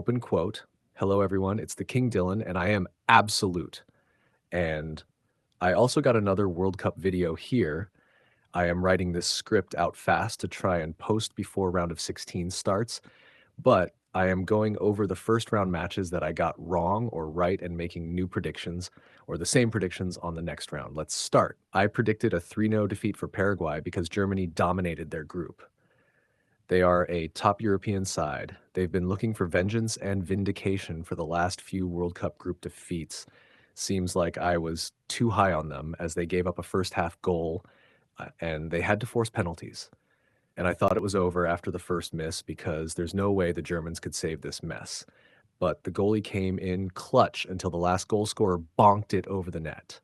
open quote. Hello, everyone. It's the King Dylan, and I am absolute. And I also got another World Cup video here. I am writing this script out fast to try and post before round of 16 starts, but I am going over the first round matches that I got wrong or right and making new predictions or the same predictions on the next round. Let's start. I predicted a 3-0 defeat for Paraguay because Germany dominated their group. They are a top European side. They've been looking for vengeance and vindication for the last few World Cup group defeats. Seems like I was too high on them as they gave up a first half goal and they had to force penalties. And I thought it was over after the first miss because there's no way the Germans could save this mess. But the goalie came in clutch until the last goal scorer bonked it over the net.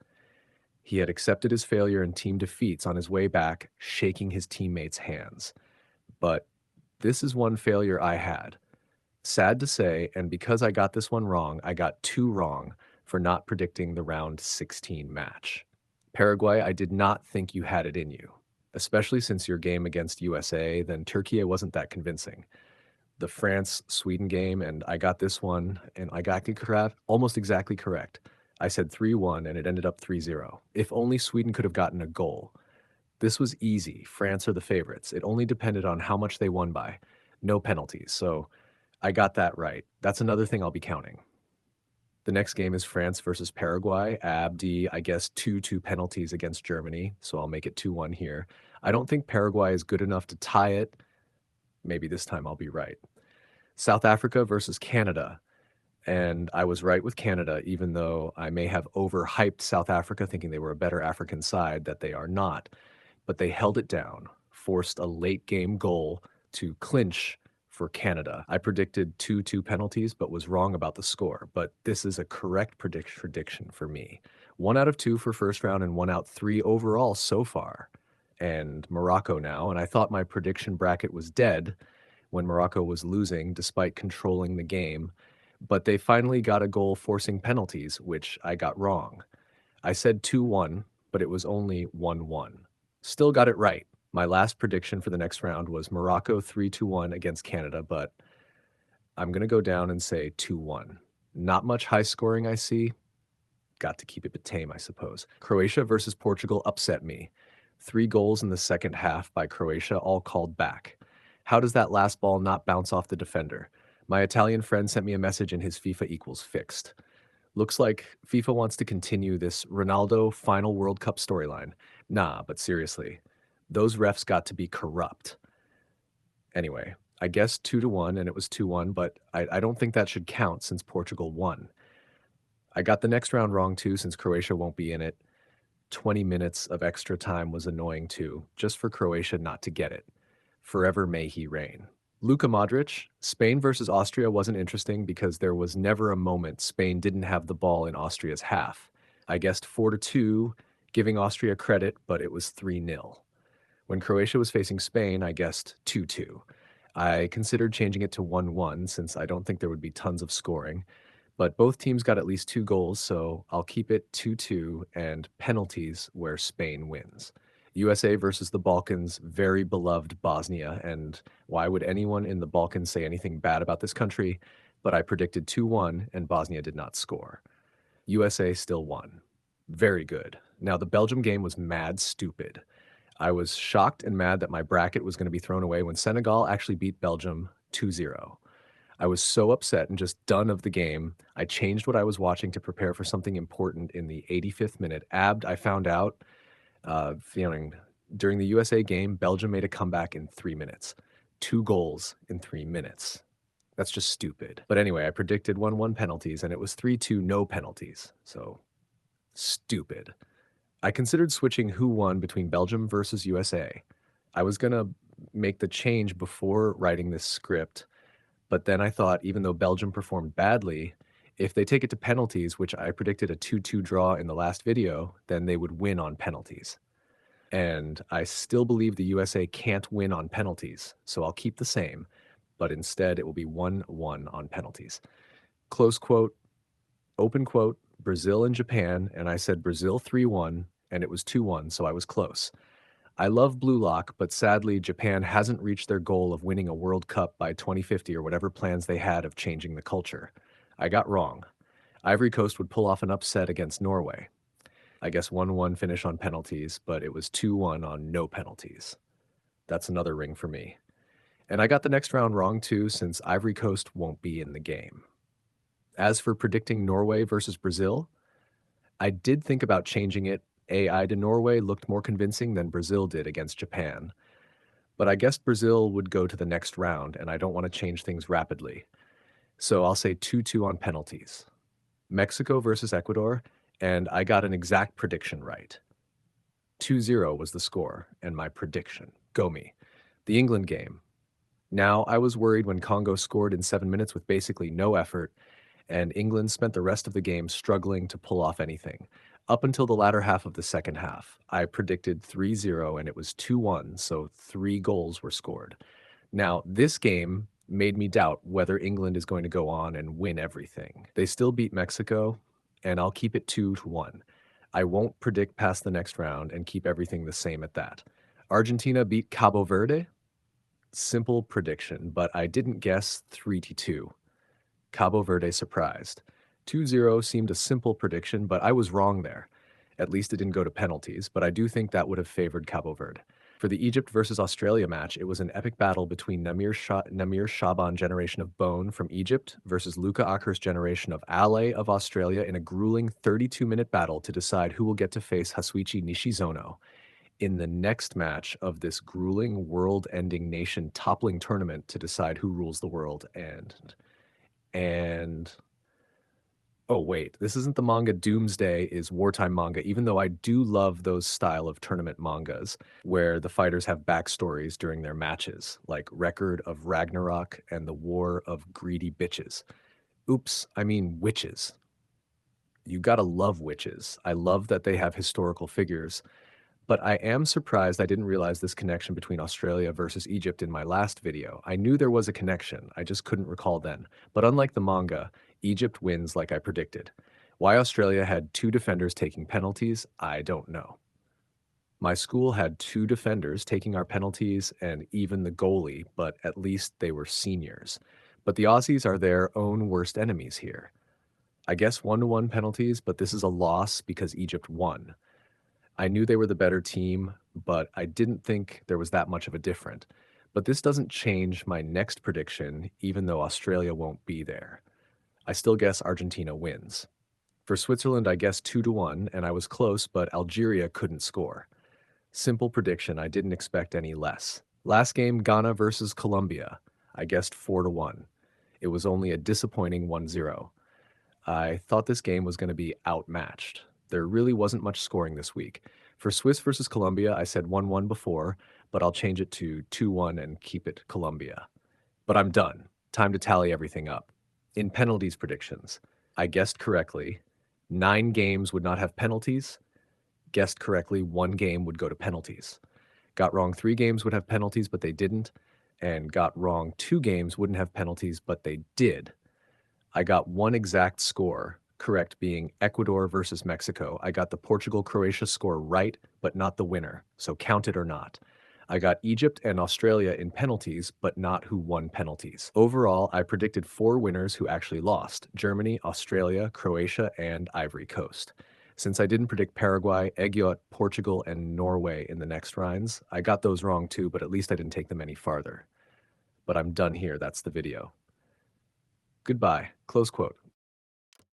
He had accepted his failure and team defeats on his way back, shaking his teammates' hands. But this is one failure I had. Sad to say, and because I got this one wrong, I got two wrong for not predicting the round 16 match. Paraguay, I did not think you had it in you, especially since your game against USA, then Turkey wasn't that convincing. The France-Sweden game, and I got this one, and I got it correct, almost exactly correct. I said 3-1, and it ended up 3-0. If only Sweden could have gotten a goal. This was easy. France are the favorites. It only depended on how much they won by. No penalties. So I got that right. That's another thing I'll be counting. The next game is France versus Paraguay. Abdi, I guess 2-2 penalties against Germany. So I'll make it 2-1 here. I don't think Paraguay is good enough to tie it. Maybe this time I'll be right. South Africa versus Canada. And I was right with Canada, even though I may have overhyped South Africa, thinking they were a better African side that they are not. But they held it down, forced a late game goal to clinch for Canada. I predicted 2-2 penalties, but was wrong about the score. But this is a correct prediction for me. 1 out of 2 for first round and 1 out 3 overall so far. And Morocco now, and I thought my prediction bracket was dead when Morocco was losing despite controlling the game. But they finally got a goal forcing penalties, which I got wrong. I said 2-1, but it was only 1-1. Still got it right. My last prediction for the next round was Morocco 3-1 against Canada, but I'm going to go down and say 2-1. Not much high scoring I see. Got to keep it tame, I suppose. Croatia versus Portugal upset me. 3 goals in the second half by Croatia, all called back. How does that last ball not bounce off the defender? My Italian friend sent me a message and his FIFA equals fixed. Looks like FIFA wants to continue this Ronaldo final World Cup storyline. Nah, but seriously, those refs got to be corrupt. Anyway, I guess 2-1 and it was 2-1, but I don't think that should count since Portugal won. I got the next round wrong too since Croatia won't be in it. 20 minutes of extra time was annoying too, just for Croatia not to get it. Forever may he reign. Luka Modric, Spain versus Austria wasn't interesting because there was never a moment Spain didn't have the ball in Austria's half. I guessed 4-2, giving Austria credit, but it was 3-0. When Croatia was facing Spain, I guessed 2-2. I considered changing it to 1-1 since I don't think there would be tons of scoring, but both teams got at least 2 goals, so I'll keep it 2-2 and penalties where Spain wins. USA versus the Balkans, very beloved Bosnia, and why would anyone in the Balkans say anything bad about this country? But I predicted 2-1 and Bosnia did not score. USA still won. Very good. Now, the Belgium game was mad stupid. I was shocked and mad that my bracket was going to be thrown away when Senegal actually beat Belgium 2-0. I was so upset and just done of the game. I changed what I was watching to prepare for something important in the 85th minute. I found out during the USA game, Belgium made a comeback in 3 minutes. 2 goals in 3 minutes. That's just stupid. But anyway, I predicted 1-1 penalties, and it was 3-2 no penalties. So, stupid. I considered switching who won between Belgium versus USA. I was going to make the change before writing this script, but then I thought even though Belgium performed badly, if they take it to penalties, which I predicted a 2-2 draw in the last video, then they would win on penalties. And I still believe the USA can't win on penalties, so I'll keep the same, but instead it will be 1-1 on penalties. Close quote, open quote, Brazil and Japan, and I said Brazil 3-1, and it was 2-1, so I was close. I love Blue Lock, but sadly, Japan hasn't reached their goal of winning a World Cup by 2050 or whatever plans they had of changing the culture. I got wrong. Ivory Coast would pull off an upset against Norway. I guess 1-1 finish on penalties, but it was 2-1 on no penalties. That's another ring for me. And I got the next round wrong too, since Ivory Coast won't be in the game. As for predicting Norway versus Brazil, I did think about changing it. AI to Norway looked more convincing than Brazil did against Japan. But I guessed Brazil would go to the next round, and I don't want to change things rapidly. So I'll say 2-2 on penalties. Mexico versus Ecuador, and I got an exact prediction right. 2-0 was the score, and my prediction. Go me. The England game. Now, I was worried when Congo scored in 7 minutes with basically no effort, and England spent the rest of the game struggling to pull off anything. Up until the latter half of the second half, I predicted 3-0 and it was 2-1, so 3 goals were scored. Now, this game made me doubt whether England is going to go on and win everything. They still beat Mexico, and I'll keep it 2-1. I won't predict past the next round and keep everything the same at that. Argentina beat Cabo Verde. Simple prediction, but I didn't guess 3-2. Cabo Verde surprised. 2-0 seemed a simple prediction, but I was wrong there. At least it didn't go to penalties, but I do think that would have favored Cabo Verde. For the Egypt versus Australia match, it was an epic battle between Namir Shaban generation of Bone from Egypt versus Luka Aker's generation of Ale of Australia in a grueling 32-minute battle to decide who will get to face Hasuichi Nishizono in the next match of this grueling world-ending nation toppling tournament to decide who rules the world. And oh wait, this isn't the manga. Doomsday is wartime manga, even though I do love those style of tournament mangas where the fighters have backstories during their matches, like Record of Ragnarok and the War of Greedy Bitches. Oops, I mean witches. You gotta love witches. I love that they have historical figures, but I am surprised I didn't realize this connection between Australia versus Egypt in my last video. I knew there was a connection, I just couldn't recall then. But unlike the manga, Egypt wins like I predicted. Why Australia had 2 defenders taking penalties, I don't know. My school had 2 defenders taking our penalties and even the goalie, but at least they were seniors. But the Aussies are their own worst enemies here. I guess 1-1 penalties, but this is a loss because Egypt won. I knew they were the better team, but I didn't think there was that much of a difference. But this doesn't change my next prediction, even though Australia won't be there. I still guess Argentina wins. For Switzerland, I guessed 2-1, and I was close, but Algeria couldn't score. Simple prediction, I didn't expect any less. Last game, Ghana versus Colombia. I guessed 4-1. It was only a disappointing 1-0. I thought this game was going to be outmatched. There really wasn't much scoring this week. For Swiss versus Colombia, I said 1-1 before, but I'll change it to 2-1 and keep it Colombia. But I'm done. Time to tally everything up. In penalties predictions, I guessed correctly. 9 games would not have penalties. Guessed correctly, 1 game would go to penalties. Got wrong 3 games would have penalties, but they didn't. And got wrong 2 games wouldn't have penalties, but they did. I got 1 exact score, correct being Ecuador versus Mexico. I got the Portugal-Croatia score right, but not the winner, so count it or not. I got Egypt and Australia in penalties, but not who won penalties. Overall, I predicted 4 winners who actually lost: Germany, Australia, Croatia, and Ivory Coast. Since I didn't predict Paraguay, Egypt, Portugal, and Norway in the next rounds, I got those wrong too, but at least I didn't take them any farther. But I'm done here, that's the video. Goodbye. Close quote.